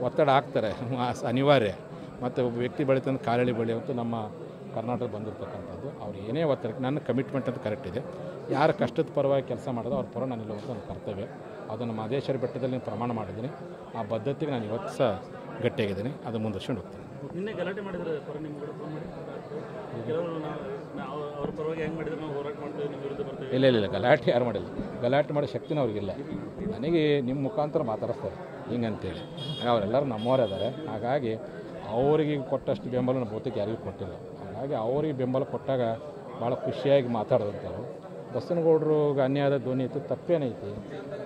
ಒತ್ತಡ ಹಾಕ್ತಾರೆ, ಅನಿವಾರ್ಯ. ಮತ್ತು ಒಬ್ಬ ವ್ಯಕ್ತಿ ಬೆಳೀತಂದು ಕಾಲಳಿ ಬೆಳೆಯುವಂತೂ ನಮ್ಮ ಕರ್ನಾಟಕ ಬಂದಿರತಕ್ಕಂಥದ್ದು. ಅವ್ರು ಏನೇ ಒತ್ತಡಕ್ಕೆ ನನ್ನ ಕಮಿಟ್ಮೆಂಟ್ ಅಂತ ಕರೆಕ್ಟ್ ಇದೆ. ಯಾರ ಕಷ್ಟದ ಪರವಾಗಿ ಕೆಲಸ ಮಾಡೋದು ಅವ್ರ ಪರ ನಾನು ನಿಲ್ಲುವಂಥ ನನ್ನ ಕರ್ತವ್ಯ. ಅದನ್ನು ಮಹದೇಶ್ವರ ಬೆಟ್ಟದಲ್ಲಿ ನಾನು ಪ್ರಮಾಣ ಮಾಡಿದ್ದೀನಿ. ಆ ಬದ್ಧತೆಗೆ ನಾನು ಇವತ್ತು ಸಹ ಗಟ್ಟಿಯಾಗಿದ್ದೀನಿ. ಅದು ಮುಂದುವರ್ಸ್ಕೊಂಡು ಹೋಗ್ತೀನಿ. ನಿನ್ನೆ ಗಲಾಟೆ ಮಾಡಿದರೆ ಪರ ನಿಮ್ಗೆ ಫೋನ್ ಮಾಡಿ ಕೆಲವರು ಅವ್ರ ಪರವಾಗಿ ಹೆಂಗೆ ಮಾಡಿದ್ರೆ ನಾವು ಹೋರಾಟ ಮಾಡ್ತೇವೆ, ನಿಮ್ಮ ವಿರುದ್ಧ ಬರ್ತೇವೆ. ಇಲ್ಲ, ಗಲಾಟೆ ಯಾರು ಮಾಡಿಲ್ಲ. ಗಲಾಟೆ ಮಾಡೋ ಶಕ್ತಿನೂ ಅವ್ರಿಗಿಲ್ಲ. ನನಗೆ ನಿಮ್ಮ ಮುಖಾಂತರ ಮಾತಾಡಿಸ್ತಾರೆ ಹಿಂಗಂತೇಳಿ. ಅವರೆಲ್ಲರೂ ನಮ್ಮವರೇ ಇದ್ದಾರೆ. ಹಾಗಾಗಿ ಅವರಿಗೆ ಕೊಟ್ಟಷ್ಟು ಬೆಂಬಲ ನಮ್ಮ ಬಹುತೇಕ ಯಾರಿಗೂ ಕೊಟ್ಟಿಲ್ಲ. ಹಾಗಾಗಿ ಅವರಿಗೆ ಬೆಂಬಲ ಕೊಟ್ಟಾಗ ಭಾಳ ಖುಷಿಯಾಗಿ ಮಾತಾಡೋದಂಥವ್ರು. ಬಸವನಗೌಡರಿಗೆ ಅನ್ಯಾಯದ ಧ್ವನಿ ಇತ್ತು, ತಪ್ಪೇನೈತಿ.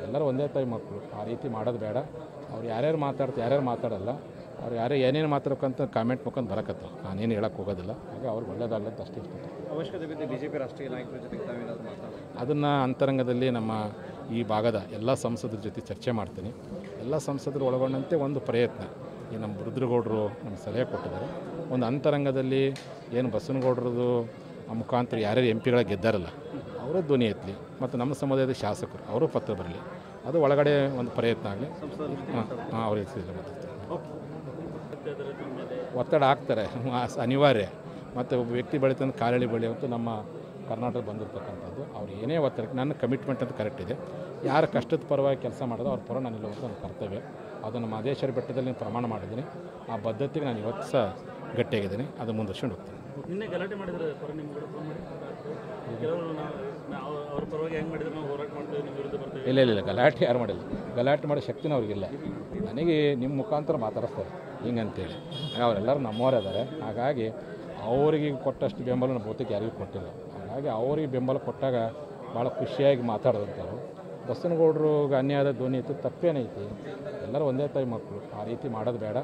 ಎಲ್ಲರೂ ಒಂದೇ ತಾಯಿ ಮಕ್ಕಳು. ಆ ರೀತಿ ಮಾಡೋದು ಬೇಡ. ಅವ್ರು ಯಾರ್ಯಾರು ಮಾತಾಡ್ತಾರೆ, ಯಾರ್ಯಾರು ಮಾತಾಡಲ್ಲ, ಅವ್ರು ಯಾರೇ ಏನೇನು ಮಾತಾಡ್ಬೇಕಂತ ಕಾಮೆಂಟ್ ಮುಖಂದು ಬರಕತ್ತ. ನಾನೇನು ಹೇಳಕ್ಕೆ ಹೋಗೋದಿಲ್ಲ. ಹಾಗೆ ಅವ್ರಿಗೆ ಒಳ್ಳೇದಾಗಲ್ಲ ಅಂತ ಅಷ್ಟೇ ಇಷ್ಟ. ಅವಶ್ಯಕತೆ ಬಿದ್ದರೆ BJP ರಾಷ್ಟ್ರೀಯ ನಾಯಕರ ಜೊತೆಗೆ ತಾವೇನಾದ್ರು ಮಾತಾಡೋದು? ಅದನ್ನು ಅಂತರಂಗದಲ್ಲಿ ನಮ್ಮ ಈ ಭಾಗದ ಎಲ್ಲ ಸಂಸದರ ಜೊತೆ ಚರ್ಚೆ ಮಾಡ್ತೀನಿ. ಎಲ್ಲ ಸಂಸದರು ಒಳಗೊಂಡಂತೆ ಒಂದು ಪ್ರಯತ್ನ ಈ ನಮ್ಮ ರುದ್ರಗೌಡರು ನಮ್ಗೆ ಸಲಹೆ ಕೊಟ್ಟಿದ್ದಾರೆ. ಒಂದು ಅಂತರಂಗದಲ್ಲಿ ಏನು ಬಸವನಗೌಡರದು ಮುಖಾಂತರ ಯಾರ್ಯಾರು MP ಗಳ ಗೆದ್ದಾರಲ್ಲ ಅವರ ಧ್ವನಿ ಎತ್ತಲಿ, ಮತ್ತು ನಮ್ಮ ಸಮುದಾಯದ ಶಾಸಕರು ಅವರು ಪತ್ರ ಬರಲಿ. ಅದು ಒಳಗಡೆ ಒಂದು ಪ್ರಯತ್ನ ಆಗಲಿ. ಅವ್ರ ಹೆಸರು ಒತ್ತಡ ಹಾಕ್ತಾರೆ, ಅನಿವಾರ್ಯ. ಮತ್ತು ಒಬ್ಬ ವ್ಯಕ್ತಿ ಬೆಳೀತಂದು ಕಾಲಳಿ ಬೆಳೆಯುವಂತೂ ನಮ್ಮ ಕರ್ನಾಟಕ ಬಂದಿರತಕ್ಕಂಥದ್ದು. ಅವ್ರು ಏನೇ ಒತ್ತಡಕ್ಕೆ ನನ್ನ ಕಮಿಟ್ಮೆಂಟ್ ಅಂತ ಕರೆಕ್ಟ್ ಇದೆ. ಯಾರ ಕಷ್ಟದ ಪರವಾಗಿ ಕೆಲಸ ಮಾಡೋದು ಅವ್ರ ಪರ ನಾನು ನಿಲ್ಲುವಂಥ ನನ್ನ ಕರ್ತವ್ಯ. ಅದನ್ನು ಮಹದೇಶ್ವರ ಬೆಟ್ಟದಲ್ಲಿ ನಾನು ಪ್ರಮಾಣ ಮಾಡಿದ್ದೀನಿ. ಆ ಬದ್ಧತೆಗೆ ನಾನು ಇವತ್ತು ಸಹ ಗಟ್ಟಿಯಾಗಿದ್ದೀನಿ. ಅದು ಮುಂದುವರ್ಸ್ಕೊಂಡು ಹೋಗ್ತೀನಿ. ನಿನ್ನೆ ಗಲಾಟೆ ಮಾಡಿದರೆ ಪರ ನಿಮ್ಗೆ ಫೋನ್ ಮಾಡಿ ಕೆಲವರು ಅವ್ರ ಪರವಾಗಿ ಹೆಂಗೆ ಮಾಡಿದ್ರೆ ನಾವು ಹೋರಾಟ ಮಾಡ್ತೇವೆ, ನಿಮ್ಮ ವಿರುದ್ಧ ಬರ್ತೇವೆ. ಇಲ್ಲ, ಗಲಾಟೆ ಯಾರು ಮಾಡಿಲ್ಲ. ಗಲಾಟೆ ಮಾಡೋ ಶಕ್ತಿನೂ ಅವ್ರಿಗಿಲ್ಲ. ನನಗೆ ನಿಮ್ಮ ಮುಖಾಂತರ ಮಾತಾಡಿಸ್ತಾರೆ ಹಿಂಗಂತೇಳಿ. ಅವರೆಲ್ಲರೂ ನಮ್ಮವರೇ ಇದ್ದಾರೆ. ಹಾಗಾಗಿ ಅವರಿಗೆ ಕೊಟ್ಟಷ್ಟು ಬೆಂಬಲ ನಮ್ಮ ಬಹುತೇಕ ಯಾರಿಗೂ ಕೊಟ್ಟಿಲ್ಲ. ಹಾಗಾಗಿ ಅವರಿಗೆ ಬೆಂಬಲ ಕೊಟ್ಟಾಗ ಭಾಳ ಖುಷಿಯಾಗಿ ಮಾತಾಡೋದಂಥವ್ರು. ಬಸವನಗೌಡರಿಗೆ ಅನ್ಯಾಯದ ಧ್ವನಿ ಇತ್ತು, ತಪ್ಪೇನೈತಿ. ಎಲ್ಲರೂ ಒಂದೇ ತಾಯಿ ಮಕ್ಕಳು. ಆ ರೀತಿ ಮಾಡೋದು ಬೇಡ.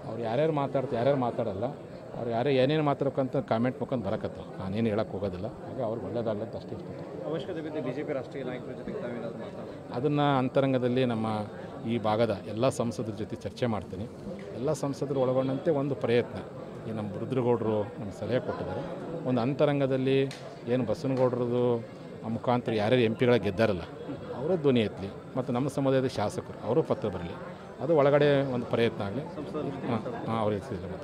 ಅವ್ರು ಯಾರ್ಯಾರು ಮಾತಾಡ್ತಾರೆ, ಯಾರ್ಯಾರು ಮಾತಾಡಲ್ಲ, ಅವ್ರು ಯಾರೇ ಏನೇನು ಮಾತಾಡ್ಬೇಕಂತ ಕಾಮೆಂಟ್ ಮುಖಂದು ಬರಕತ್ತ. ನಾನೇನು ಹೇಳಕ್ಕೆ ಹೋಗೋದಿಲ್ಲ. ಹಾಗೆ ಅವ್ರಿಗೆ ಒಳ್ಳೇದಾಗಲ್ಲ ಅಂತ ಅಷ್ಟೇ ಇಷ್ಟ. ಅವಶ್ಯಕತೆ ಬಿದ್ದರೆ BJP ರಾಷ್ಟ್ರೀಯ ನಾಯಕರ ಜೊತೆಗೆ ತಾವೇನಾದ್ರು ಮಾತಾಡೋದು? ಅದನ್ನು ಅಂತರಂಗದಲ್ಲಿ ನಮ್ಮ ಈ ಭಾಗದ ಎಲ್ಲ ಸಂಸದರ ಜೊತೆ ಚರ್ಚೆ ಮಾಡ್ತೀನಿ. ಎಲ್ಲ ಸಂಸದರು ಒಳಗೊಂಡಂತೆ ಒಂದು ಪ್ರಯತ್ನ ಈ ನಮ್ಮ ರುದ್ರಗೌಡರು ನಮ್ಗೆ ಸಲಹೆ ಕೊಟ್ಟಿದ್ದಾರೆ. ಒಂದು ಅಂತರಂಗದಲ್ಲಿ ಏನು ಬಸವನಗೌಡರದು ಮುಖಾಂತರ ಯಾರ್ಯಾರು MP ಗಳ ಗೆದ್ದಾರಲ್ಲ ಅವರ ಧ್ವನಿ ಎತ್ತಲಿ, ಮತ್ತು ನಮ್ಮ ಸಮುದಾಯದ ಶಾಸಕರು ಅವರು ಪತ್ರ ಬರಲಿ. ಅದು ಒಳಗಡೆ ಒಂದು ಪ್ರಯತ್ನ ಆಗಲಿ. ಅವ್ರ ಹೆಸರು